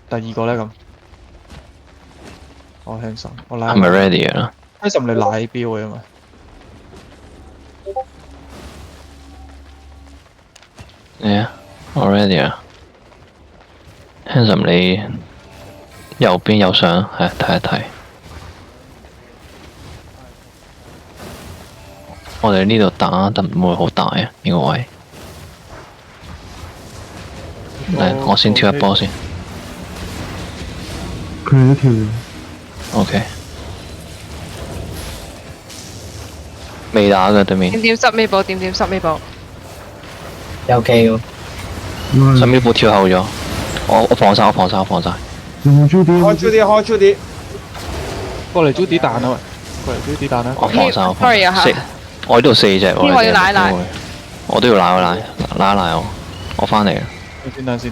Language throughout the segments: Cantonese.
第二個咧咁，我 handsome，我拉。係咪 ready 啊？ handsome 你奶標嘅因為。你啊，我 ready 啊。Handsome 你右邊有相，係睇一睇。我哋呢度打得唔會好大啊，呢個位。嚟，我先跳一波先。佢都跳咗。OK。未打嘅對面。點十尾步，點十尾步。有機喎。十秒步跳後咗。我防晒，我防晒，我防晒。用朱啲。開 Judy，開 Judy。過嚟 Judy 彈啊喂！過嚟 Judy 彈啊！我防晒，我防 sorry 啊嚇四，我呢度4隻喎。呢個要奶奶我都要奶我奶，奶一奶我翻嚟啦。等先，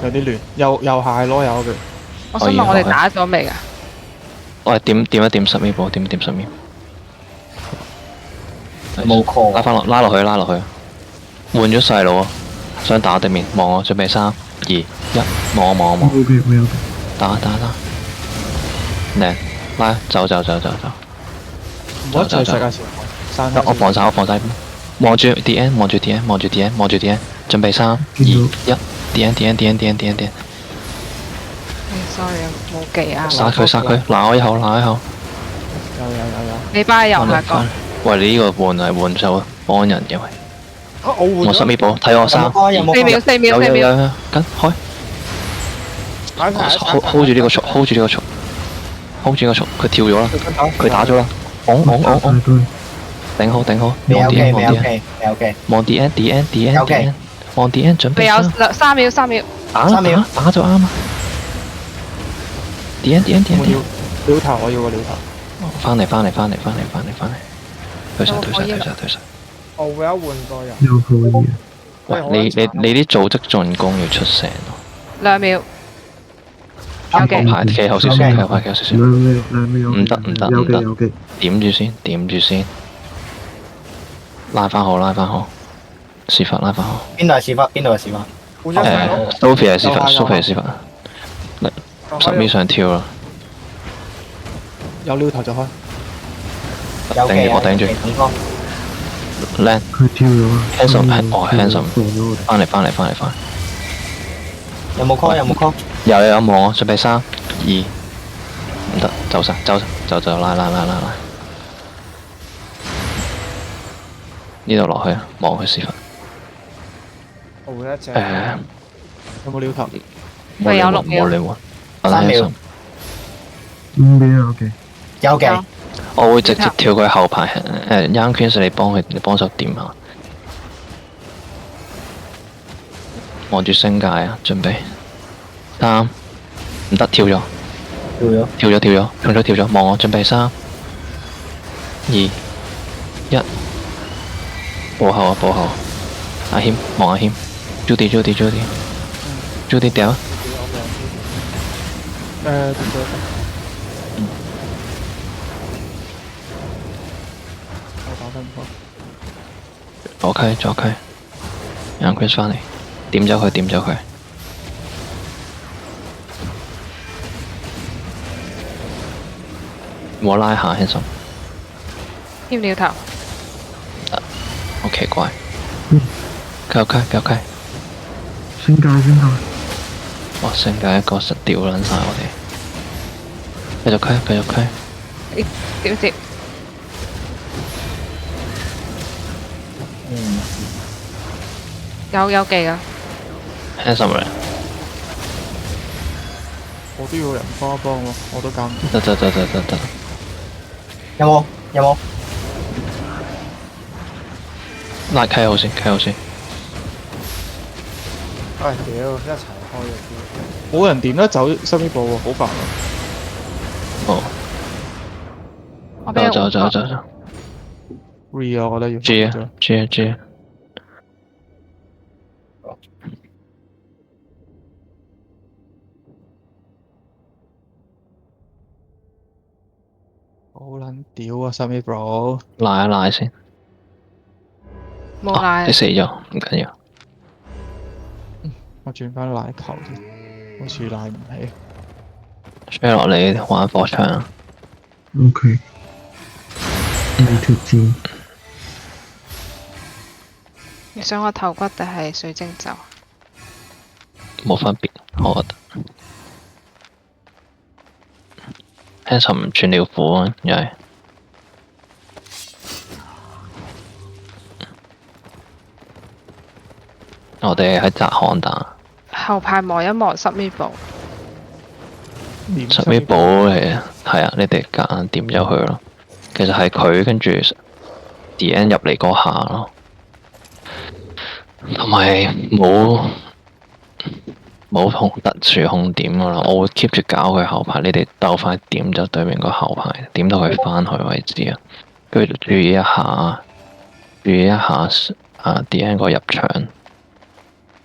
有啲亂，又蟹咯，有佢。我想問我哋打咗未㗎？我係點一點十秒步，點一點10秒。冇 call。拉落去，換咗細路啊！想打對面，望我，準備3、2、1，望我。O K， 我有。打。嚟，拉，走。唔好一齊世界前山。我防晒，望住 DN， 望住 DN， 準備3、2、1 ，DN。sorry 啊，冇技啊。殺佢，鬧我一口。有。你巴右下角。喂，你呢個換手幫人嘅喂。啊，我換我10秒步，睇我3、有冇2、4秒，有，跟開。睇 hold 住呢個速，佢跳咗啦，佢打咗啦，拱，頂好，望 DN， 望 DN， 準備未有3秒。打就啱啊 ，DN， 鳥頭，我要個鳥頭。翻嚟，退實。我會有換個人。又可以。喂，你啲組織進攻要出聲咯。 2秒。有我嘅。排企後少少，企後少少。兩秒。唔得，有機。點住先，拉翻好，司法拉翻好。邊度係屎忽？換咗細佬。Sophie 係司法，嚟10秒上跳啦，有鳥頭就開。有機我頂住警方。靚佢跳咗。handsome， 翻嚟，有冇 call？有望我，準備3、2，唔得，走，拉，呢度落去，望佢司法。我換一隻。有冇鳥頭？未有6秒。冇你換。 3秒。 5秒 O K。有機。我會直接跳佢後排，Young Queen 你幫手點下。望住星界啊，準備3，唔得，跳咗，望我，準備3、2、1，步後，阿謙望阿謙 ，Judy 掉啊！左溪，Young Queen 翻嚟，點咗佢。我拉下 handsome， 添鳥頭。好奇怪。繼續開。星界。哇！星界一個實掉撚晒我哋。繼續開。點接？有技㗎。 handsome 嚟。我都要人幫喎，我都搞唔掂。得。有冇？拉契好先。唉屌，一齊開咗冇人點得走深呢步喎，好煩啊！哦，我俾走。Re 啊，我覺得要 G。好撚屌啊，深呢 bro！拉一拉先。冇奶你。死咗，唔緊要。我轉翻奶球先。好似賴唔起。吹落嚟玩火場， OK。未脱戰，你想我頭骨定係水晶咒？冇分別，我覺得。Handsome 唔穿尿褲啊，又係。我哋喺窄巷打。後排望一望十米步，十米寶嚟啊，係啊，你哋夾硬點咗佢咯。其實係佢跟住 D.N 入嚟嗰下咯，同埋冇特殊控點噶啦，我會 keep 住搞佢後排，你哋鬥快點咗對面個後排，點到佢返去為止啊。跟住注意一下D.N 個入場。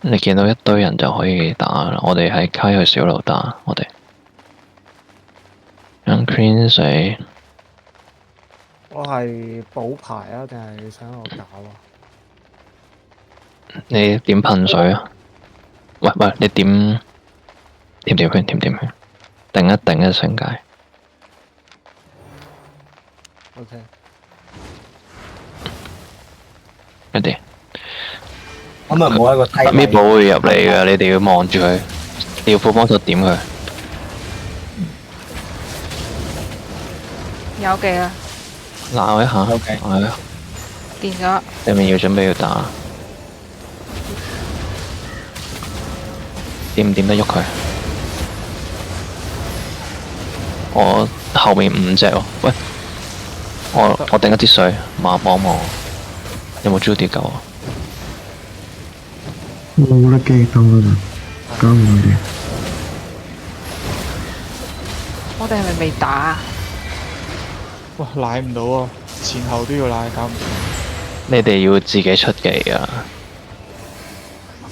你見到一堆人就可以打啦，我哋喺溪去小路打，我哋。讓 Queen 死，我係補牌啊，定係你想我搞啊？你點噴水啊？喂，你點條圈？定一聲界。OK。一啲。咁咪冇一個梯咪寶會入嚟嘅，你哋要望住佢，你要副幫手點佢。有嘅啦，鬧一下， OK 係啊，電咗，對面要準備要打，點唔點得喐佢？我後面5隻喎，喂，我頂一支水，望望，有冇 Judy 救我？冇得機等嗰陣，搞唔掂。我哋係咪未打啊？哇，賴唔到啊！前後都要賴，搞唔掂。你哋要自己出技啊！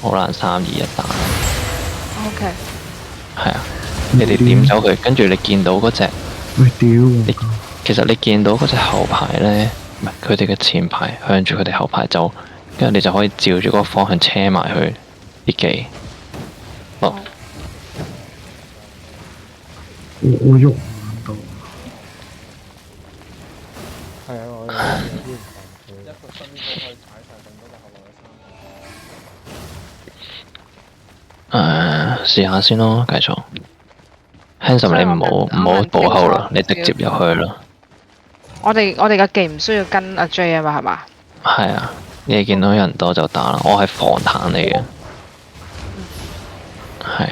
好難3、2、1打。OK，係啊，你哋點走佢，跟住你見到嗰隻，喂屌我！其實你見到嗰隻後排呢，唔係佢哋嘅前排向住佢哋後排走，跟住你就可以照住嗰個方向車埋去啲技。哦，我喐唔到。係啊，我有啲唔試下先咯，繼續。Handsome 你唔好補後啦，你直接入去啦。我哋嘅技唔需要跟阿 J 啊嘛，係嘛？係啊，你見到人多就打啦，我係防彈嚟嘅。係。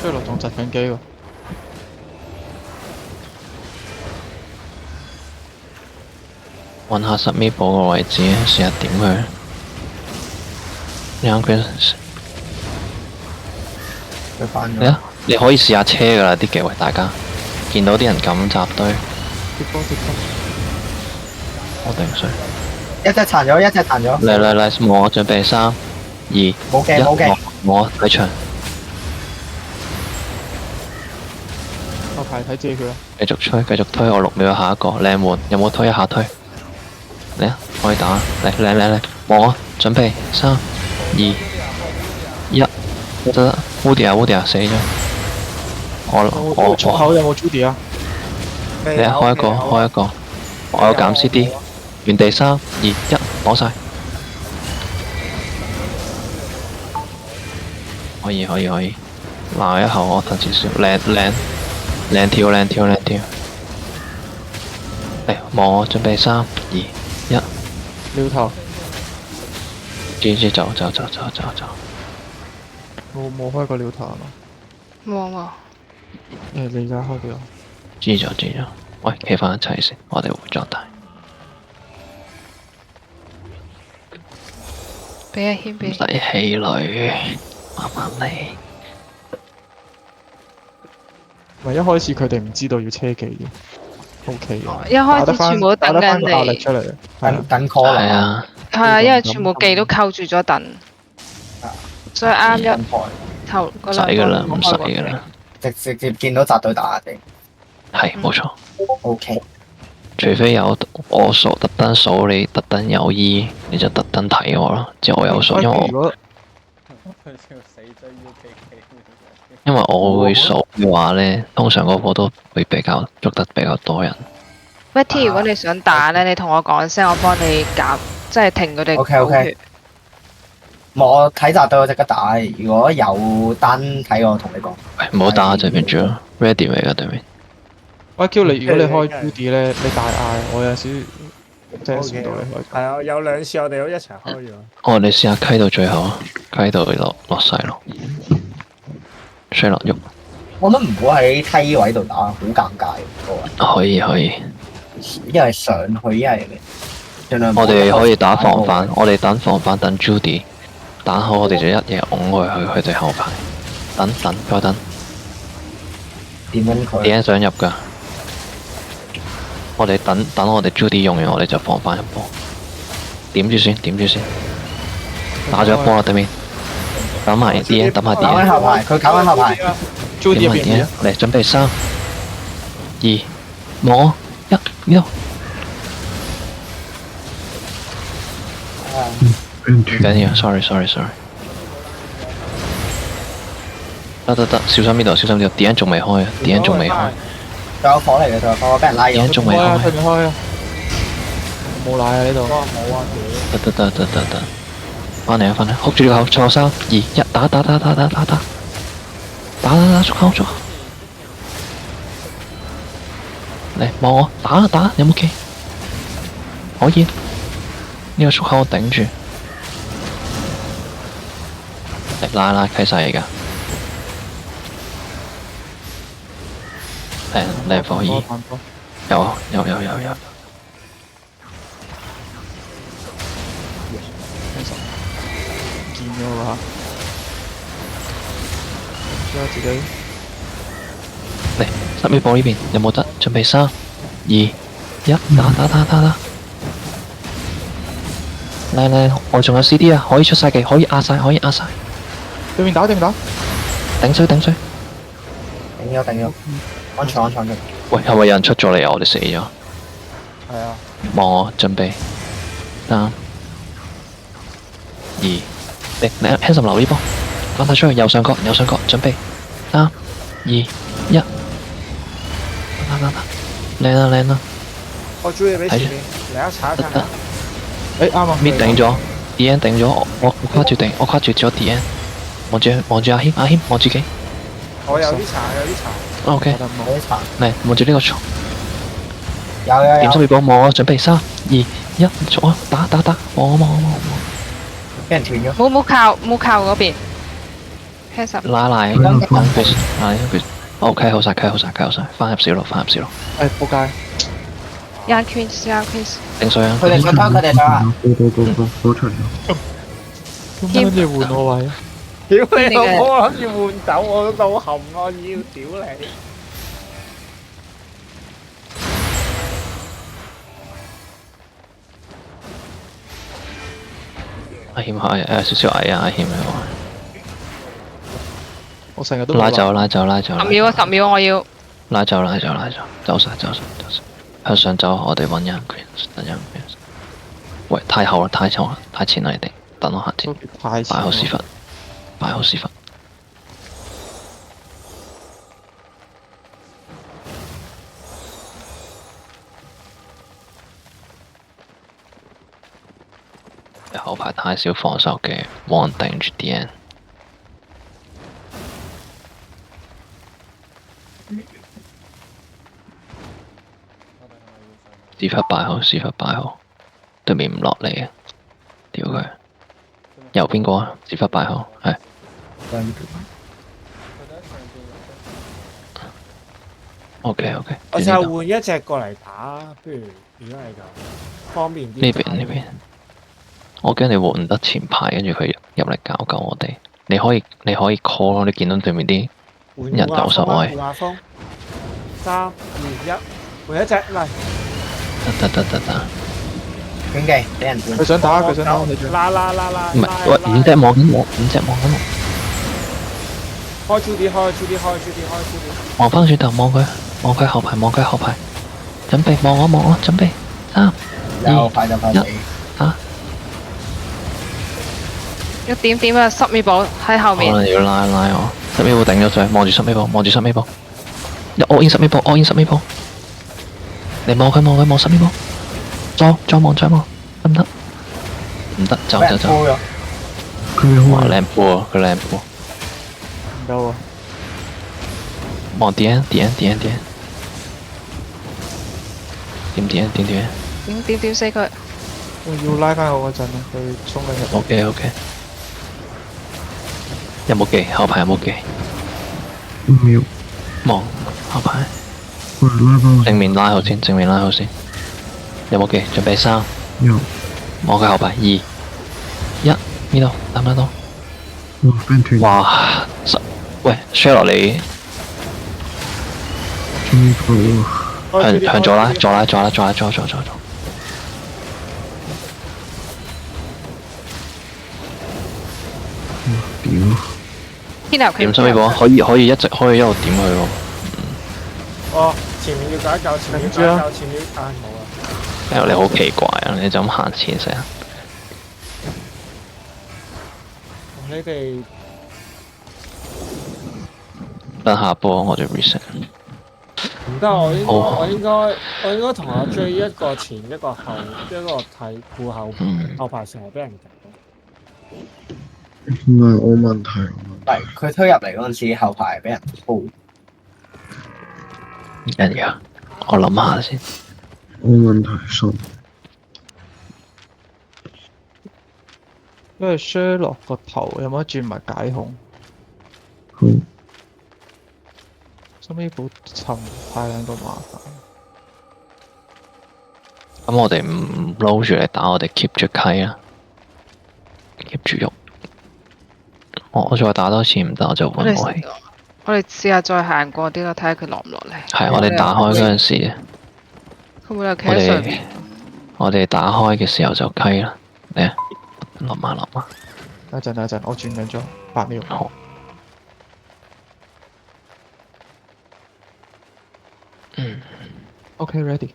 追落仲窒緊機喎。揾下十米寶個位置，試下點佢。你佢翻咗。你啊，你可以試下車㗎啦啲技，喂大家見到啲人咁集堆，跌波，我頂水。一隻殘咗，一隻殘咗。嚟，我準備3、2、冇嘅，我睇場，後排睇自己佢啦。繼續推，我6秒下一個靚門，有冇推一下推？嚟啊，可以打，嚟，我準備3、2、1，得，Woody 死咗。我出口有冇 Judy 啊？你開一個，我有減 CD，原地3、2、1，攞晒。可以，鬧一口我騰少少，靚跳，嚟望我準備3、2、1，撩頭，走，冇開過撩頭係嘛？冇。你而家開咗？知咗，喂，企返一齊先，我哋會狀態。俾阿軒俾。唔使氣餒，慢慢嚟。唔係一開始佢哋唔知道要車技嘅，OK 嘅。一開始全部都等緊打得返個壓力你，出嚟，係啊等 call 係啦。啊，係啊，因為全部技都扣住咗等，所以啱一頭嗰唔使㗎啦，唔使兩個㗎啦，直接見到扎隊打人哋。係冇錯。OK。除非有我特登數你，特登有意，你就特登睇我咯。即係我有數，因為我如果死追 UKK 因為我會數嘅話咧，通常嗰個都會比較捉得比較多人。喂 T，如果你想打咧，你同我講聲，我幫你減，即係停佢哋 OK，OK 狗血。我睇集到我即刻打，如果有單睇我同你講。喂，唔好打對面住咯，ready 未㗎對面？喂 Q 你，如果你開 Judy 咧，你大嗌，我有少少即係 O 算 K，到你開。係啊，有兩次我哋都一齊開咗。哦，你試下溪到最後啊，溪到落晒咯，衰落喐。我都唔好喺梯位度打，好尷尬嘅可以可以，一係上去，一係盡量唔好。我哋可以打防範，我哋等防範等 Judy 打好，我哋就一嘢拱佢哋後排，等再等。點樣佢？點想入㗎？我哋等我哋 Judy 用完，我哋就防範一波。點住先，打咗一波啦對面。等埋 D， 等埋搞緊 D， 後排，佢搞緊後排。 Judy 點埋入 D 邊嚟，準備3、2、望我1，呢度。唔緊要，sorry。得，小心呢度，D N 仲未開啊，D N 仲未開，仲有火嚟嘅，仲有火，俾人拉 D N 咗。仲未開啊，佢開。未開啊，冇奶啊呢度。冇啊屌！得，翻嚟，哭住個口，錯3、2、1，打，捉口，嚟望我，打，有冇企？可以，呢個縮口我頂住，嚟拉溪晒而家，靚火衣，有，見咗啦，知下自己。嚟10秒波呢邊有冇得？準備3、2、1，打！嚟，我仲有 CD 啊，可以出晒技，可以壓晒。對面打，頂水，頂咗，安全。喂，係咪有人出咗嚟啊？我哋死咗。係啊，望我，準備3、2，嚟 Handsome 留呢波，翻晒出去右上角，準備3、2、1，打，靚啦，我注意俾前面，嚟一查一查。誒啱啊，搣頂咗 D N 頂咗，我跨住咗 D N，望住阿謙望住幾我有啲查。 ，OK，冇啲殘。嚟望住呢個蟲，有。點心波望我，準備3、2、1，捉啊，打，望，俾人斷咗。冇靠嗰邊。Hands 拉佢，OK，好晒，翻入小路，誒仆街， Young Queen，頂水啊，佢哋想啊！火場咁跟住換我位。屌你老母！我諗住換走，我都到冚我要屌你！阿謙係少少矮啊，阿謙係我成日都拉走， 10秒我要。拉走，走晒，向上走，我哋揾人 Queen， 等人 Queen。喂，太後啦，太前啦，你哋等我下先，太擺好屎忽。後排太少防守嘅，冇人頂住 DN。屎忽擺好，對面唔落嚟啊！屌佢，右邊個啊？屎忽擺好，係。OK，我就換一隻過嚟打，不如如果係咁方便啲。呢邊，我驚你換得前排，跟住佢入嚟搞我哋。你可以 call 咯，你見到對面啲人有守位。換下風，3、2、1，換一隻嚟。得。卷技俾人斷。佢想打，你做。拉。唔係，喂，5隻望緊我。開 Judy，望翻轉頭，望佢後排。準備望我，準備3、有快就快死。一點點啊，十米寶喺後面。可能要拉我。10米寶頂咗上，望住10米寶，望住10米寶。all in 10米寶，all in 10米寶。你望佢望10米寶。再望，得唔得？唔得，走。俾人鋪咗。佢哋哇，開靚鋪啊，佢靚鋪。唔得喎，望點？點？點死佢！我要拉翻我嗰陣啊，佢衝緊入。OK。有冇技？後排有冇技？ 5秒，望後排。我嚟拉翻我。正面拉好先。有冇技？準備3。有，望佢後排2、1，呢度打唔打到？哇！俾人斷，哇！喂 ，share 落你終於破喎。向左拉，左。屌，天啊！點10米寶？可以一路點佢喎。哦，前面要搞一搞，前面要搞一搞，前面要冇啊！你好奇怪啊！你就咁行前成日。你哋等下波我哋 reset。唔得，我應該同阿 J 一個前一個後，一個睇顧後排成日俾人搞。唔係我問題，唔係佢推入嚟嗰陣時，後排俾人鋪。唔緊要，我諗下先。我問題信。因為 share 落個頭有冇得轉埋解控？好，收尾補沉太撚個麻煩。咁我哋唔撈住嚟打，我哋 keep 住溪啦，keep 住喐。我再打多次唔得，我就揾武器。我哋試下再行過啲啦，睇下佢落唔落嚟。係，我哋打開嗰陣時，佢會有企喺上面。我哋打開嘅時候就溪啦。嚟啊，落馬。等陣，我轉緊咗8秒。好。OK ready。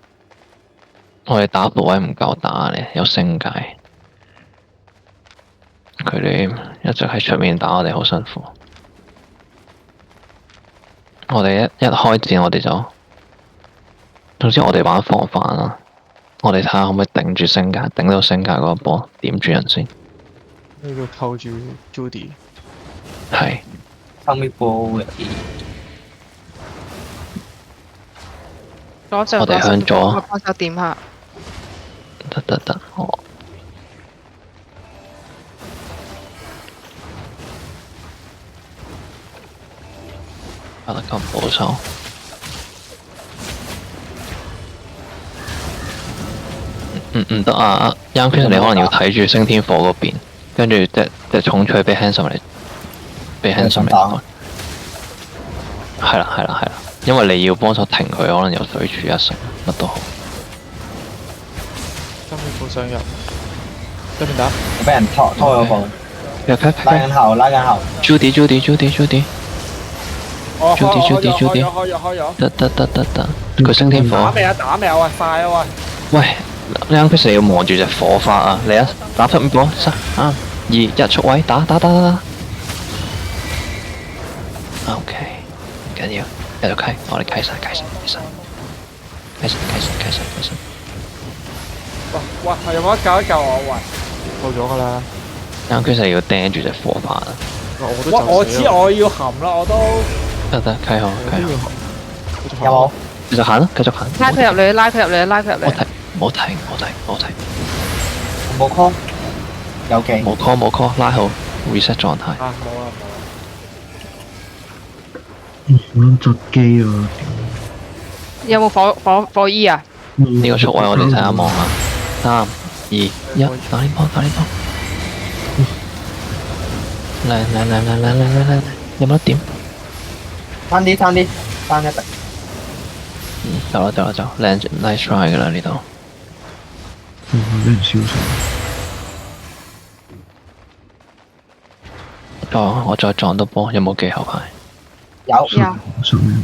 我哋打部位唔夠打咧，有升階。佢哋一直喺出面打我哋，好辛苦。我哋一開戰，我哋就，總之我哋玩防範啦。我哋睇下可唔可以頂住升階，頂到升階嗰一波，點住人先。呢個扣住 Judy。係。後面鋪入邊。我哋向左。幫手點下。得，我。打得咁保守。唔得啊！Young Prince 你可能要睇住升天火嗰邊，跟住隻重錘俾 Handsome 嚟，俾 Handsome 嚟。係啦，因為你要幫手停佢，可能有水柱一成，乜都好。收尾補上入，對面打。俾人拖咗步。拉緊後。Judy。哦，Judy。得。佢升天火。打未啊？喂，快啊喂！喂 ，Young Prince 你要望住隻火花啊！嚟啊，打10米寶，3、2、1，速位，打。OK， 唔緊要，繼續溪，我哋溪晒。喂，有冇得救一救我？喂，夠咗㗎啦。Young Prince 要盯住隻火花啊！我知我要含啦，我都。得，溪好。有冇？繼續行。拉佢入嚟。冇停。冇 call。有技。冇 call，拉好 reset 狀態。冇啦。我諗着機啊！有冇火衣啊？呢個速位我哋睇下望下。3、2、1，打呢波。嚟，有冇得點？爭啲，爭一滴。走啦，靚 nice try 㗎啦呢度。俾人燒死。我再撞到波，有冇技後排？有。10秒。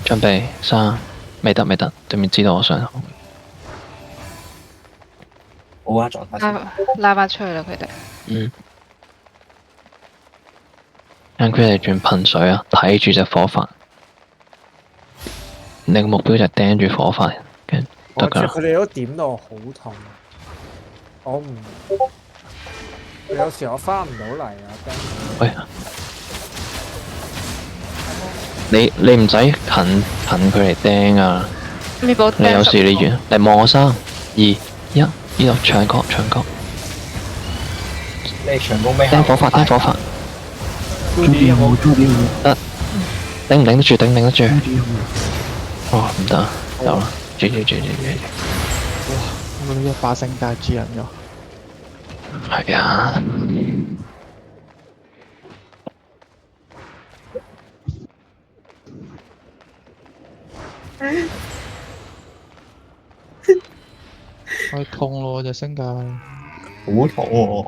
準備3，未得，對面知道我想。好啊，狀態先。拉翻出去啦，佢哋。嗯。等佢哋轉噴水啊！睇住隻火發，你個目標就盯住火發，跟住得㗎啦。佢哋都點到我好痛，我唔，有時我翻唔到嚟啊！喂，你唔使近佢嚟釘啊！呢部你有時你遠嚟望我3、2、1，呢度長角。你長弓兵釘火發，釘火發，朱迪有冇？朱迪有冇？頂唔頂得住？頂唔頂得住？朱迪有冇？哦，唔得，有啦，住。咁呢一把星界主人咗。係啊。我痛咯，隻星界。好痛喎！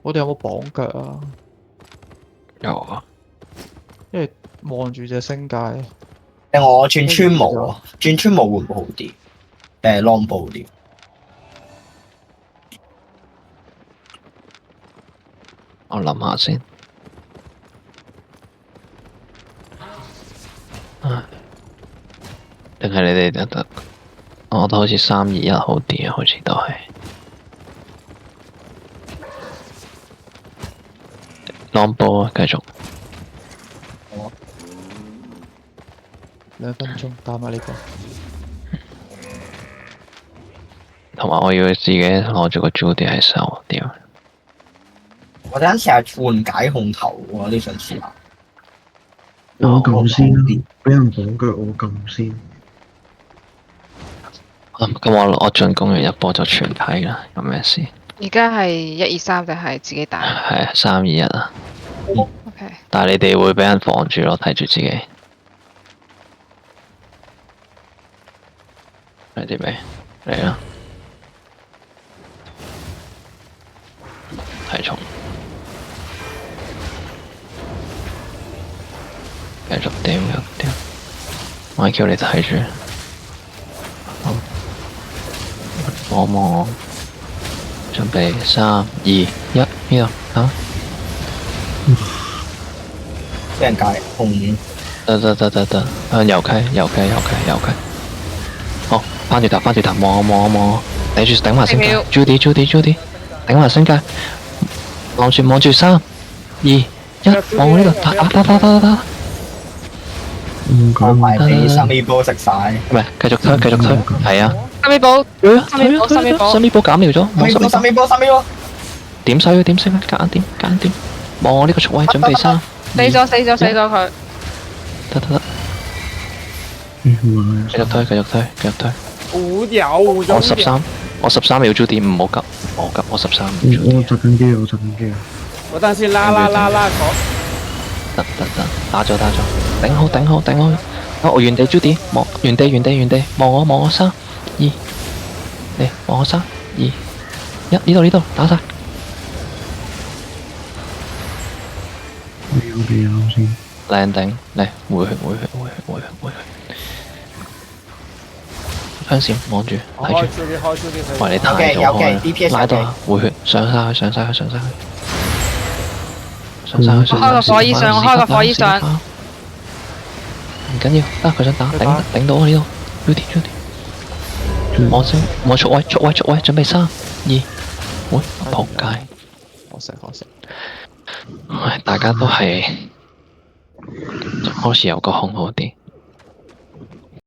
我哋有冇綁腳啊？有啊。因為望住隻星界。定我轉穿毛啊？轉穿毛會唔會好啲？longbow 啲。我諗下先。唉，定係你哋得？我覺得好似3、2、1好啲啊，好似都係。longbow 啊，繼續。 2分鐘打埋呢個。同埋我要自己攞住個 Judy 喺手，屌！我等陣試下換解控頭喎，呢想試下。我撳先啦，俾人綁腳我撳先。咁我進攻完一波就全體啦，有咩事？而家係1、2、3定係自己打係啊，3、2、1啊。 ？OK。但係你哋會俾人防住咯，睇住自己。嚟啲未？嚟啦！睇重。繼續掂。我係叫你睇住。我準備3、2、1，呢度啊！俾人隔離控。得，向右溪。好，翻轉頭，望我，頂埋星界 ，Judy，頂埋星界，望住3、2、1，望我呢度，打！我埋俾3A波食晒。唔係，繼續推，係啊。3米寶3米寶減苗咗，望3A波。點水，夾硬點，望我呢個速位，準備3、死咗佢。得，繼續推。好有。我13秒 Judy，唔好急，我13秒。我執緊機。我等先拉，得，打咗，頂好。我原地 Judy， 望原地，望我3、2，嚟望我3、2、1，呢度打晒。你有先。靚頂，嚟回血。槍線望住，睇住。喂，你太早開，拉到回血，上晒去。我開個火衣上。唔緊要，得佢想打，頂到我呢度。Judy，我速位，準備3、2，喂，仆街！可惜。唉，大家都係，好似有個空好啲。